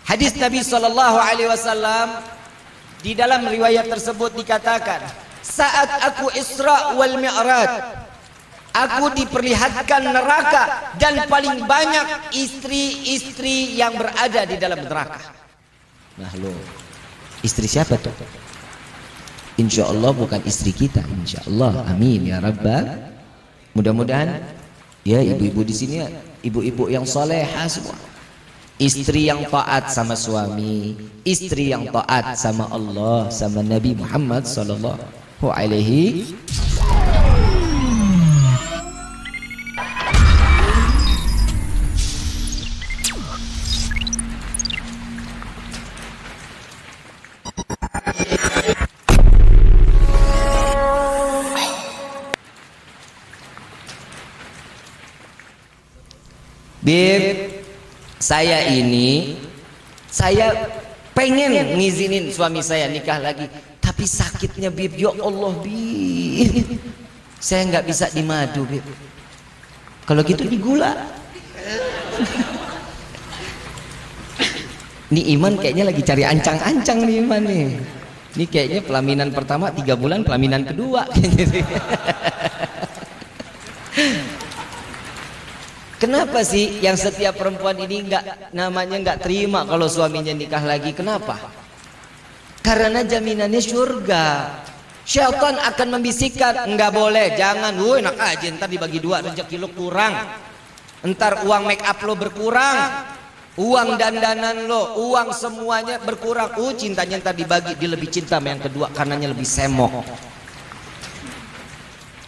Hadis Nabi Shallallahu Alaihi Wasallam, di dalam riwayat tersebut dikatakan, saat aku Isra wal Mi'raj, aku diperlihatkan neraka dan paling banyak istri-istri yang berada di dalam neraka. Nah lo, istri siapa tuh? Insya Allah bukan istri kita, insya Allah. Amin ya Rabbal. Mudah-mudahan ya ibu-ibu di sini, ibu-ibu yang salehah semua. Istri yang taat sama suami, istri yang taat sama Allah, sama Nabi Muhammad sallallahu alaihi. Bib, saya pengen ngizinin suami saya nikah lagi, tapi sakitnya Bib, ya Allah Bib, saya nggak bisa dimadu Bib. Kalau gitu digula. Nih Iman kayaknya lagi cari ancang-ancang nih Iman nih. Ini kayaknya pelaminan pertama 3 bulan, pelaminan kedua. Kenapa sih yang setiap perempuan ini nggak terima kalau suaminya nikah lagi? Kenapa? Karena jaminannya surga. Syaitan akan membisikkan, nggak boleh, jangan, enak aja, ntar dibagi 2 rezeki lo kurang, ntar uang make up lo berkurang, uang dandanan lo, uang semuanya berkurang, cintanya ntar dibagi, dia lebih cinta sama yang kedua karenanya lebih semok.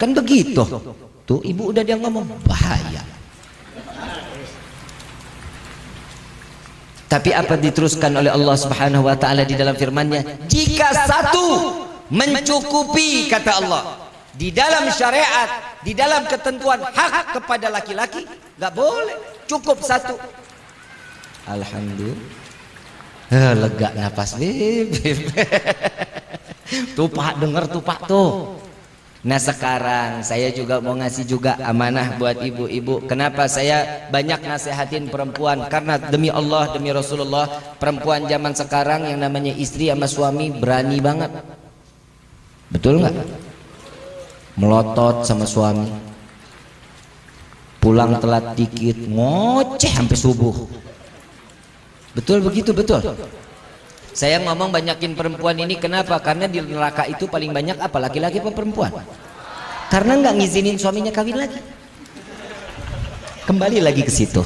Kan begitu. Tuh ibu udah dia ngomong, bahaya. Tapi apa diteruskan oleh Allah Subhanahu wa taala di dalam firman-Nya? Jika satu mencukupi, kata Allah, di dalam syariat, di dalam ketentuan hak kepada laki-laki, nggak boleh, cukup satu. Alhamdulillah. Lega napas Bib. Tuh Pak, denger tuh Pak tuh. Nah sekarang saya juga mau ngasih juga amanah buat ibu-ibu. Kenapa saya banyak nasihatin perempuan? Karena demi Allah, demi Rasulullah, perempuan zaman sekarang yang namanya istri sama suami berani banget. Betul nggak? Melotot sama suami, pulang telat dikit ngoceh sampai subuh. Betul begitu, betul. Saya ngomong banyakin perempuan ini kenapa? Karena di neraka itu paling banyak apa? Laki-laki apa perempuan? Karena nggak ngizinin suaminya kawin lagi. Kembali lagi ke situ.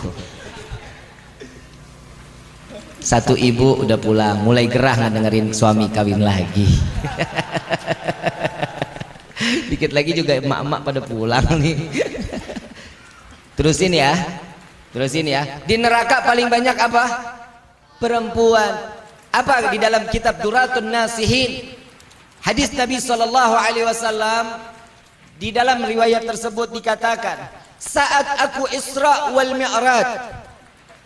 Satu ibu udah pulang, mulai gerah nggak dengerin suami kawin lagi. Dikit lagi juga emak-emak pada pulang nih. Terusin ya, terusin ya. Di neraka paling banyak apa? Perempuan. Apa di dalam kitab Duratun Nasihin, hadis Nabi Shallallahu Alaihi Wasallam, di dalam riwayat tersebut dikatakan, saat aku Isra wal Mi'raj,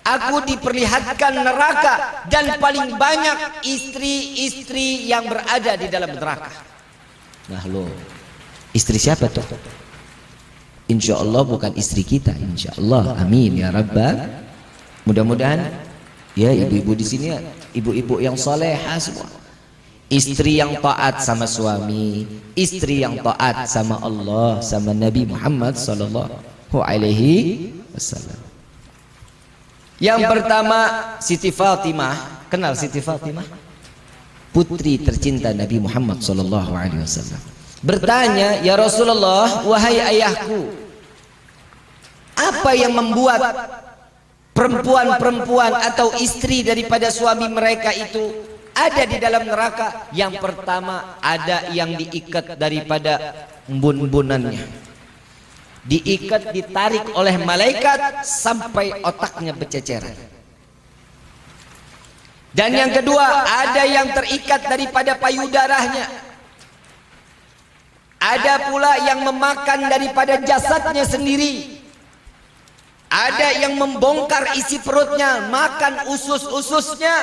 aku diperlihatkan neraka dan paling banyak istri-istri yang berada di dalam neraka. Nah lo, istri siapa tuh? Insya Allah bukan istri kita, insya Allah. Amin ya Rabbal. Mudah-mudahan ya ibu-ibu di sini, ibu-ibu yang salehah semua. Istri yang taat sama suami, istri yang taat sama Allah, sama Nabi Muhammad sallallahu alaihi wasallam. Yang pertama Siti Fatimah. Kenal Siti Fatimah? Putri tercinta Nabi Muhammad sallallahu alaihi wasallam. Bertanya, "Ya Rasulullah, wahai ayahku, apa yang membuat perempuan-perempuan atau istri daripada suami mereka itu ada di dalam neraka?" Yang pertama, ada yang diikat daripada bun-bunannya, diikat, ditarik oleh malaikat sampai otaknya berceceran. Dan yang kedua, ada yang terikat daripada payudaranya. Ada pula yang memakan daripada jasadnya sendiri. Ada yang membongkar isi perutnya, makan usus-ususnya.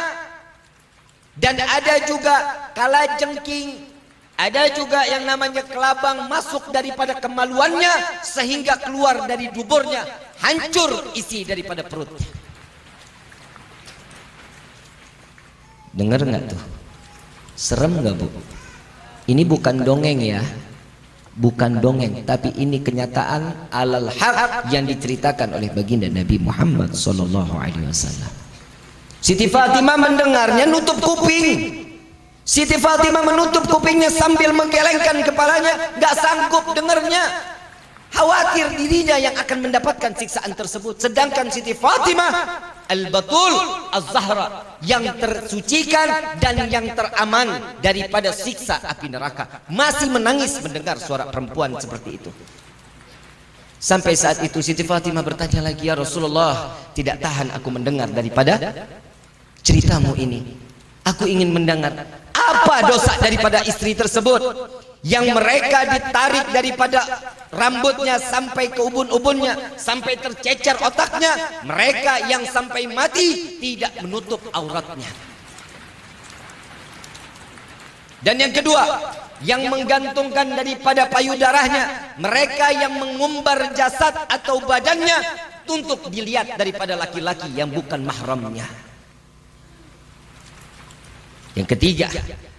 Dan ada juga kalajengking, ada juga yang namanya kelabang masuk daripada kemaluannya sehingga keluar dari duburnya, hancur isi daripada perutnya. Dengar nggak tuh? Serem nggak Bu? Ini bukan dongeng ya, bukan dongeng, tapi ini kenyataan alal haq yang diceritakan oleh baginda Nabi Muhammad sallallahu alaihi wasallam. Siti Fatimah mendengarnya nutup kuping. Siti Fatimah menutup kupingnya sambil menggelengkan kepalanya, nggak sanggup dengarnya. Khawatir dirinya yang akan mendapatkan siksaan tersebut. Sedangkan Siti Fatimah Al-Batul Az-Zahra yang tersucikan dan yang teraman daripada siksa api neraka, masih menangis mendengar suara perempuan seperti itu. Sampai saat itu Siti Fatimah bertanya lagi, ya Rasulullah, tidak tahan aku mendengar daripada ceritamu ini. Aku ingin mendengar apa dosa daripada istri tersebut yang mereka ditarik daripada rambutnya sampai ke ubun-ubunnya, sampai tercecer otaknya, mereka yang sampai mati tidak menutup auratnya. Dan yang kedua, yang menggantungkan daripada payudaranya, mereka yang mengumbar jasad atau badannya untuk dilihat daripada laki-laki yang bukan mahramnya. Yang ketiga,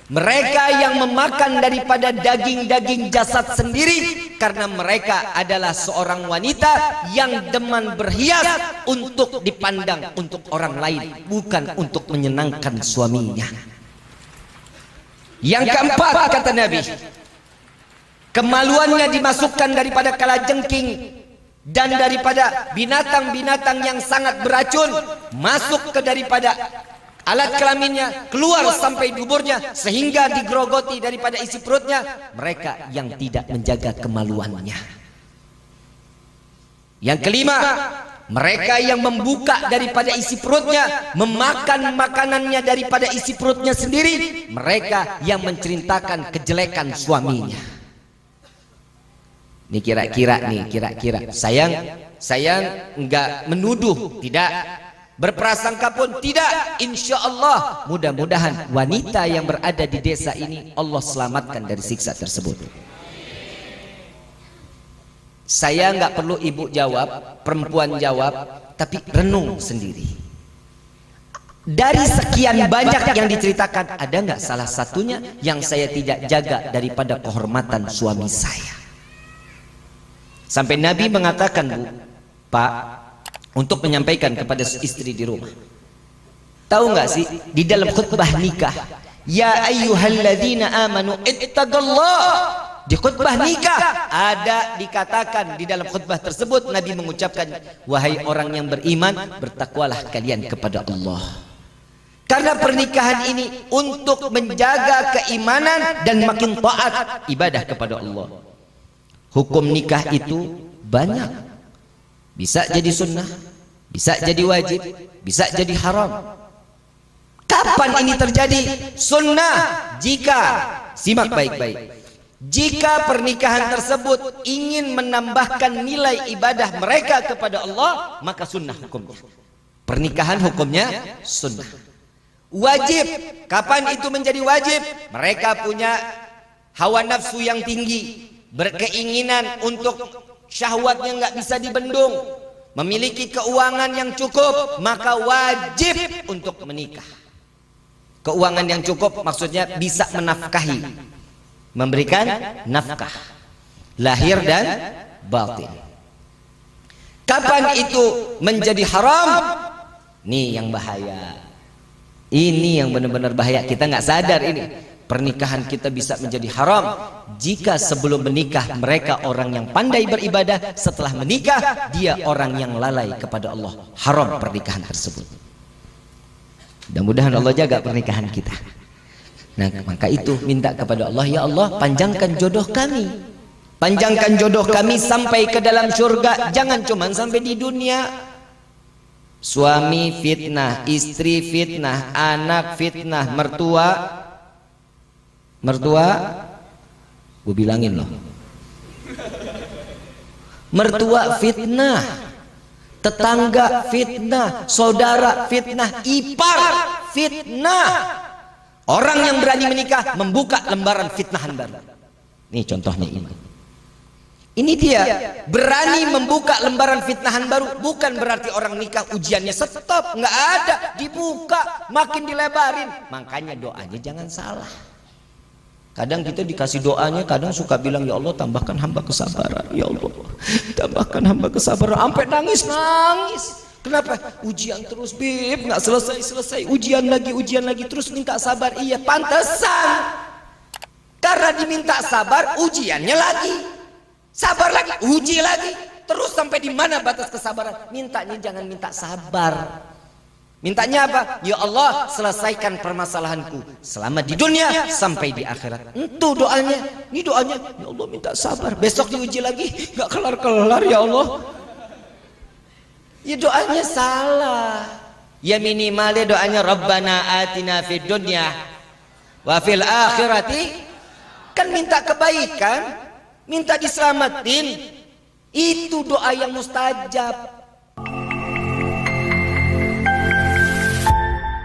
mereka yang memakan daripada daging-daging jasad sendiri karena mereka adalah seorang wanita yang demen berhias untuk dipandang untuk orang lain, bukan untuk menyenangkan suaminya. Yang keempat, kata Nabi, kemaluannya dimasukkan daripada kalajengking dan daripada binatang-binatang yang sangat beracun masuk ke daripada alat kelaminnya, keluar sampai duburnya sehingga digerogoti daripada isi perutnya. Mereka yang tidak menjaga kemaluannya. Yang kelima, mereka yang membuka daripada isi perutnya, memakan makanannya daripada isi perutnya sendiri. Mereka yang menceritakan kejelekan suaminya. Ini kira-kira sayang enggak menuduh, tidak berprasangka pun tidak. Insya Allah mudah-mudahan wanita yang berada di desa ini Allah selamatkan dari siksa tersebut. Saya nggak perlu ibu jawab, perempuan jawab, tapi renung sendiri. Dari sekian banyak yang diceritakan, ada nggak salah satunya yang saya tidak jaga daripada kehormatan suami saya? Sampai Nabi mengatakan, Bu, Pak, untuk menyampaikan kepada istri di rumah. Tahu nggak sih di dalam khutbah nikah, ya ayyuhalladzina amanu ittaqullah, di khutbah nikah ada dikatakan di dalam khutbah tersebut Nabi mengucapkan, wahai orang yang beriman, bertakwalah kalian kepada Allah. Karena pernikahan ini untuk menjaga keimanan dan makin taat ibadah kepada Allah. Hukum nikah itu banyak. Bisa jadi sunnah, bisa jadi wajib, bisa jadi haram. Kapan ini terjadi? Sunnah jika, simak baik-baik, jika pernikahan tersebut ingin menambahkan nilai ibadah mereka kepada Allah, maka sunnah hukumnya. Pernikahan hukumnya sunnah. Wajib, kapan itu menjadi wajib? Mereka punya hawa nafsu yang tinggi, berkeinginan untuk syahwatnya nggak bisa dibendung, memiliki keuangan yang cukup, maka wajib untuk menikah. Keuangan yang cukup maksudnya bisa menafkahi, memberikan nafkah lahir dan batin. Kapan itu menjadi haram? Nih yang bahaya, ini yang benar-benar bahaya. Kita nggak sadar ini. Pernikahan kita bisa menjadi haram jika sebelum menikah mereka orang yang pandai beribadah, setelah menikah dia orang yang lalai kepada Allah. Haram pernikahan tersebut. Mudah-mudahan Allah jaga pernikahan kita. Nah, maka itu minta kepada Allah, ya Allah, panjangkan jodoh kami. Panjangkan jodoh kami sampai ke dalam surga, jangan cuma sampai di dunia. Suami fitnah, istri fitnah, anak fitnah, mertua, gue bilangin loh, mertua fitnah, tetangga fitnah, saudara fitnah, ipar fitnah. Orang yang berani menikah membuka lembaran fitnahan baru. Ini contohnya ini. Ini dia, berani membuka lembaran fitnahan baru. Bukan berarti orang nikah ujiannya stop, nggak ada, dibuka, makin dilebarin. Makanya doanya jangan salah. Kadang kita dikasih doanya, kadang suka bilang, ya Allah tambahkan hamba kesabaran, ya Allah tambahkan hamba kesabaran, sampai nangis. Kenapa? Ujian terus, Bib, nggak selesai, ujian lagi, terus minta sabar. Iya, pantesan, karena diminta sabar, ujiannya lagi. Sabar lagi, uji lagi, terus sampai di mana batas kesabaran? Mintanya jangan minta sabar. Mintanya apa? Ya Allah, selesaikan permasalahanku selama di dunia sampai di akhirat. Itu doanya. Ini doanya, ya Allah minta sabar. Besok diuji lagi, nggak kelar-kelar ya Allah. Ya doanya salah. Ya minimalnya doanya Rabbana atina fid dunya wa fil akhirati. Kan minta kebaikan, minta diselamatin, itu doa yang mustajab.